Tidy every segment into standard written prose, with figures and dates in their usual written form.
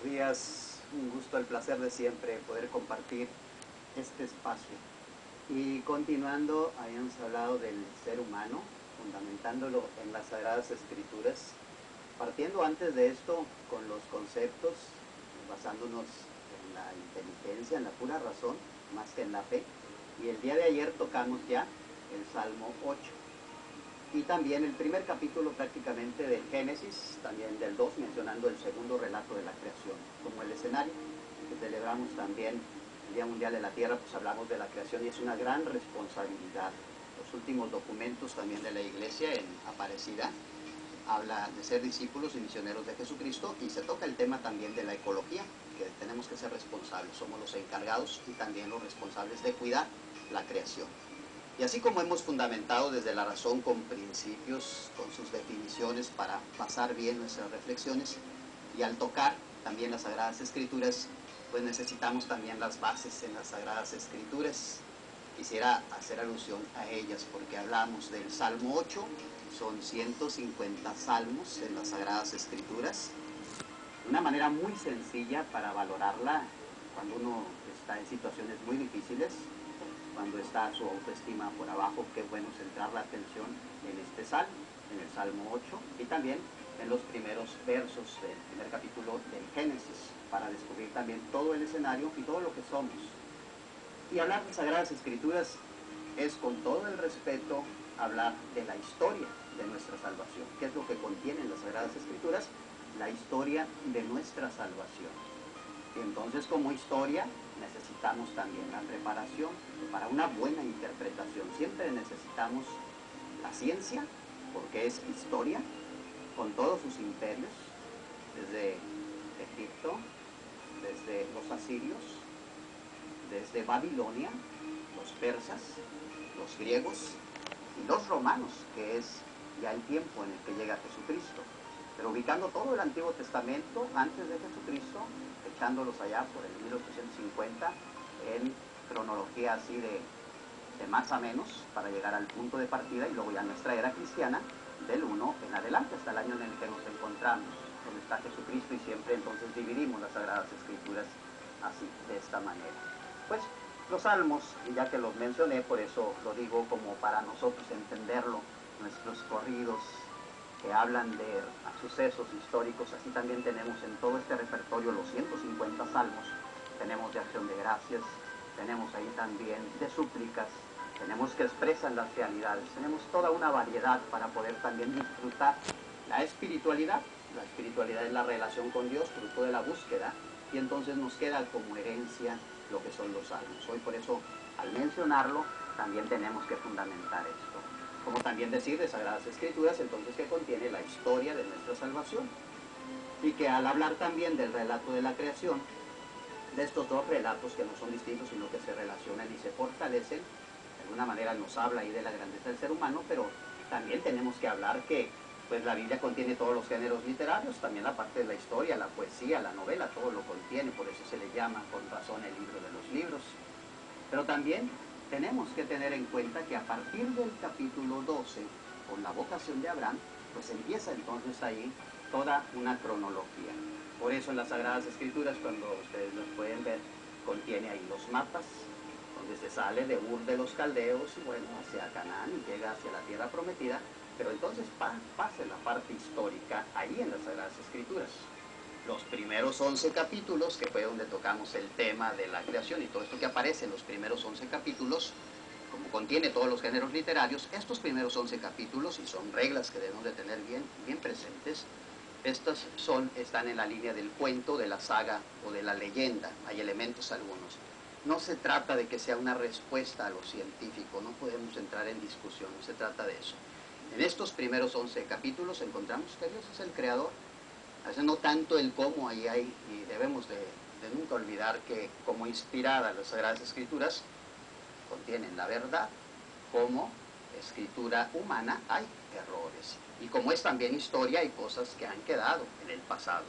buenos días. Un gusto, el placer de siempre poder compartir este espacio. Y continuando, habíamos hablado del ser humano, fundamentándolo en las Sagradas Escrituras, partiendo antes de esto con los conceptos, basándonos en la inteligencia, en la pura razón, más que en la fe. Y el día de ayer tocamos ya el Salmo 8. Y también el primer capítulo prácticamente del Génesis, también del 2, mencionando el segundo relato de la creación como el escenario. Que celebramos también el Día Mundial de la Tierra, pues hablamos de la creación y es una gran responsabilidad. Los últimos documentos también de la Iglesia en Aparecida habla de ser discípulos y misioneros de Jesucristo, y se toca el tema también de la ecología, que tenemos que ser responsables, somos los encargados y también los responsables de cuidar la creación. Y así como hemos fundamentado desde la razón con principios, con sus definiciones para pasar bien nuestras reflexiones, y al tocar también las Sagradas Escrituras, pues necesitamos también las bases en las Sagradas Escrituras. Quisiera hacer alusión a ellas porque hablamos del Salmo 8, son 150 salmos en las Sagradas Escrituras. Una manera muy sencilla para valorarla cuando uno está en situaciones muy difíciles, cuando está su autoestima por abajo, qué bueno centrar la atención en este salmo, en el Salmo 8, y también en los primeros versos del primer capítulo del Génesis, para descubrir también todo el escenario y todo lo que somos. Y hablar de Sagradas Escrituras es, con todo el respeto, hablar de la historia de nuestra salvación. ¿Qué es lo que contienen las Sagradas Escrituras? La historia de nuestra salvación. Y entonces, como historia, necesitamos también la preparación para una buena interpretación. Siempre necesitamos la ciencia, porque es historia, con todos sus imperios, desde Egipto, desde los asirios, desde Babilonia, los persas, los griegos y los romanos, que es ya el tiempo en el que llega Jesucristo. Pero ubicando todo el Antiguo Testamento antes de Jesucristo, echándolos allá por el 1850 en cronología así de más a menos para llegar al punto de partida, y luego ya nuestra era cristiana del 1 en adelante hasta el año en el que nos encontramos, donde está Jesucristo, y siempre entonces dividimos las Sagradas Escrituras así, de esta manera. Pues los salmos, y ya que los mencioné, por eso lo digo como para nosotros entenderlo, nuestros corridos que hablan de sucesos históricos, así también tenemos en todo este repertorio los 150 salmos, tenemos de acción de gracias, tenemos ahí también de súplicas, tenemos que expresan las realidades, tenemos toda una variedad para poder también disfrutar la espiritualidad. La espiritualidad es la relación con Dios, fruto de la búsqueda, y entonces nos queda como herencia lo que son los salmos. Hoy por eso, al mencionarlo, también tenemos que fundamentar esto. Como también decir de Sagradas Escrituras, entonces, que contiene la historia de nuestra salvación. Y que al hablar también del relato de la creación, de estos dos relatos que no son distintos, sino que se relacionan y se fortalecen, de alguna manera nos habla ahí de la grandeza del ser humano, pero también tenemos que hablar que pues la Biblia contiene todos los géneros literarios, también la parte de la historia, la poesía, la novela, todo lo contiene, por eso se le llama con razón el libro de los libros. Pero también tenemos que tener en cuenta que a partir del capítulo 12, con la vocación de Abraham, pues empieza entonces ahí toda una cronología. Por eso en las Sagradas Escrituras, cuando ustedes las pueden ver, contiene ahí los mapas, donde se sale de Ur de los Caldeos y bueno, hacia Canaán y llega hacia la tierra prometida, pero entonces pasa la parte histórica ahí en las Sagradas Escrituras. Los primeros 11 capítulos, que fue donde tocamos el tema de la creación y todo esto que aparece en los primeros 11 capítulos, como contiene todos los géneros literarios, estos primeros 11 capítulos, y son reglas que debemos de tener bien presentes, estas están en la línea del cuento, de la saga o de la leyenda, hay elementos algunos. No se trata de que sea una respuesta a lo científico, no podemos entrar en discusión, no se trata de eso. En estos primeros 11 capítulos encontramos que Dios es el creador. A veces no tanto el cómo ahí hay, y debemos de nunca olvidar que como inspiradas las Sagradas Escrituras contienen la verdad, como escritura humana hay errores. Y como es también historia, hay cosas que han quedado en el pasado,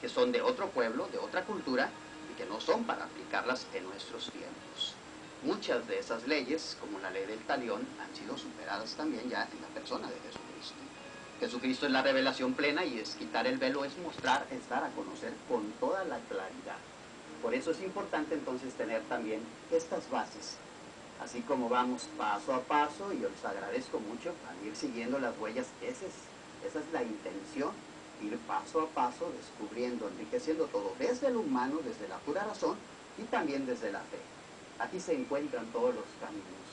que son de otro pueblo, de otra cultura, y que no son para aplicarlas en nuestros tiempos. Muchas de esas leyes, como la ley del talión, han sido superadas también ya en la persona de Jesucristo. Jesucristo es la revelación plena y es quitar el velo, es mostrar, es dar a conocer con toda la claridad. Por eso es importante entonces tener también estas bases, así como vamos paso a paso, y yo les agradezco mucho al ir siguiendo las huellas. Esa es la intención, ir paso a paso, descubriendo, enriqueciendo todo, desde lo humano, desde la pura razón y también desde la fe. Aquí se encuentran todos los caminos.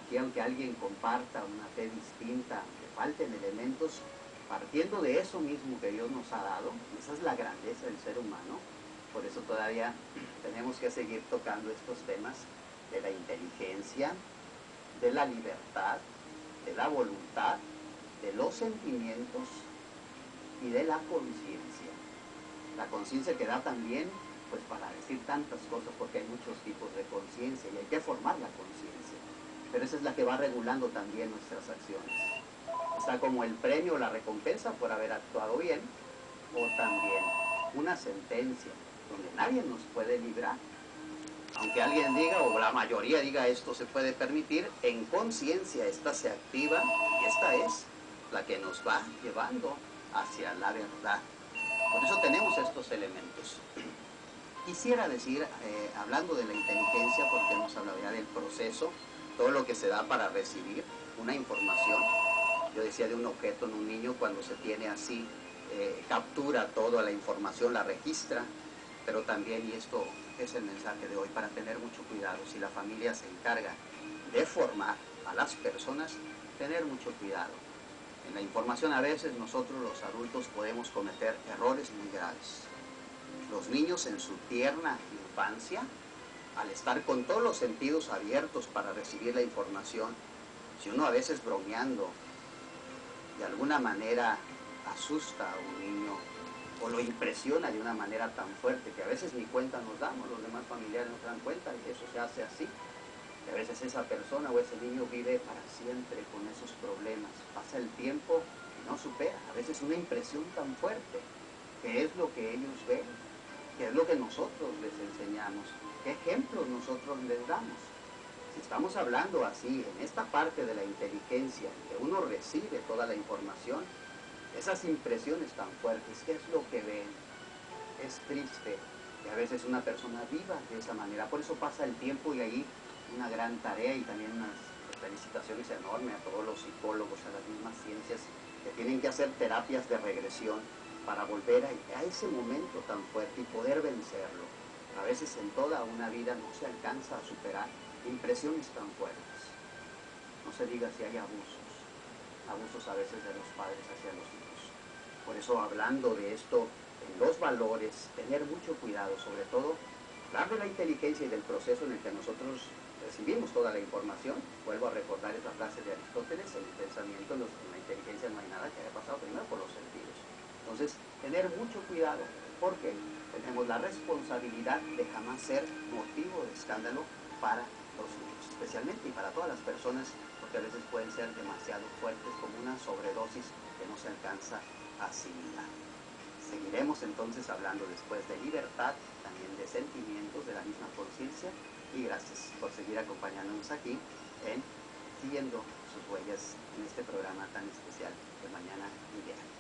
Aquí, aunque alguien comparta una fe distinta, aunque falten elementos, partiendo de eso mismo que Dios nos ha dado, esa es la grandeza del ser humano. Por eso todavía tenemos que seguir tocando estos temas de la inteligencia, de la libertad, de la voluntad, de los sentimientos y de la conciencia. La conciencia que da también, pues para decir tantas cosas, porque hay muchos tipos de conciencia y hay que formar la conciencia. Pero esa es la que va regulando también nuestras acciones. Está como el premio o la recompensa por haber actuado bien, o también una sentencia donde nadie nos puede librar. Aunque alguien diga, o la mayoría diga, esto se puede permitir, en conciencia esta se activa y esta es la que nos va llevando hacia la verdad. Por eso tenemos estos elementos. Quisiera decir, hablando de la inteligencia, porque hemos hablado ya del proceso, todo lo que se da para recibir una información. Yo decía de un objeto en un niño, cuando se tiene así, captura toda la información, la registra, pero también, y esto es el mensaje de hoy, para tener mucho cuidado, si la familia se encarga de formar a las personas, tener mucho cuidado. En la información a veces nosotros los adultos podemos cometer errores muy graves. Los niños en su tierna infancia, al estar con todos los sentidos abiertos para recibir la información, si uno a veces bromeando de alguna manera asusta a un niño o lo impresiona de una manera tan fuerte que a veces ni cuenta nos damos, los demás familiares no se dan cuenta y eso se hace así. Y a veces esa persona o ese niño vive para siempre con esos problemas. Pasa el tiempo y no supera. A veces una impresión tan fuerte, que es lo que ellos ven, que es lo que nosotros les enseñamos, qué ejemplos nosotros les damos. Si estamos hablando así, en esta parte de la inteligencia, que uno recibe toda la información, esas impresiones tan fuertes, ¿qué es lo que ven? Es triste que a veces una persona viva de esa manera. Por eso pasa el tiempo y ahí una gran tarea y también unas felicitaciones enormes a todos los psicólogos, a las mismas ciencias que tienen que hacer terapias de regresión para volver a ese momento tan fuerte y poder vencerlo. A veces en toda una vida no se alcanza a superar impresiones tan fuertes. No se diga si hay abusos a veces de los padres hacia los hijos. Por eso, hablando de esto, en los valores, tener mucho cuidado, sobre todo hablar de la inteligencia y del proceso en el que nosotros recibimos toda la información. Vuelvo a recordar esa frase de Aristóteles: en el pensamiento, en la inteligencia no hay nada que haya pasado primero por los sentidos. Entonces, tener mucho cuidado, porque tenemos la responsabilidad de jamás ser motivo de escándalo para los niños, especialmente, y para todas las personas, porque a veces pueden ser demasiado fuertes, como una sobredosis que no se alcanza a asimilar. Seguiremos entonces hablando después de libertad, también de sentimientos, de la misma conciencia, y gracias por seguir acompañándonos aquí en Siguiendo sus huellas en este programa tan especial de Mañana Ideal.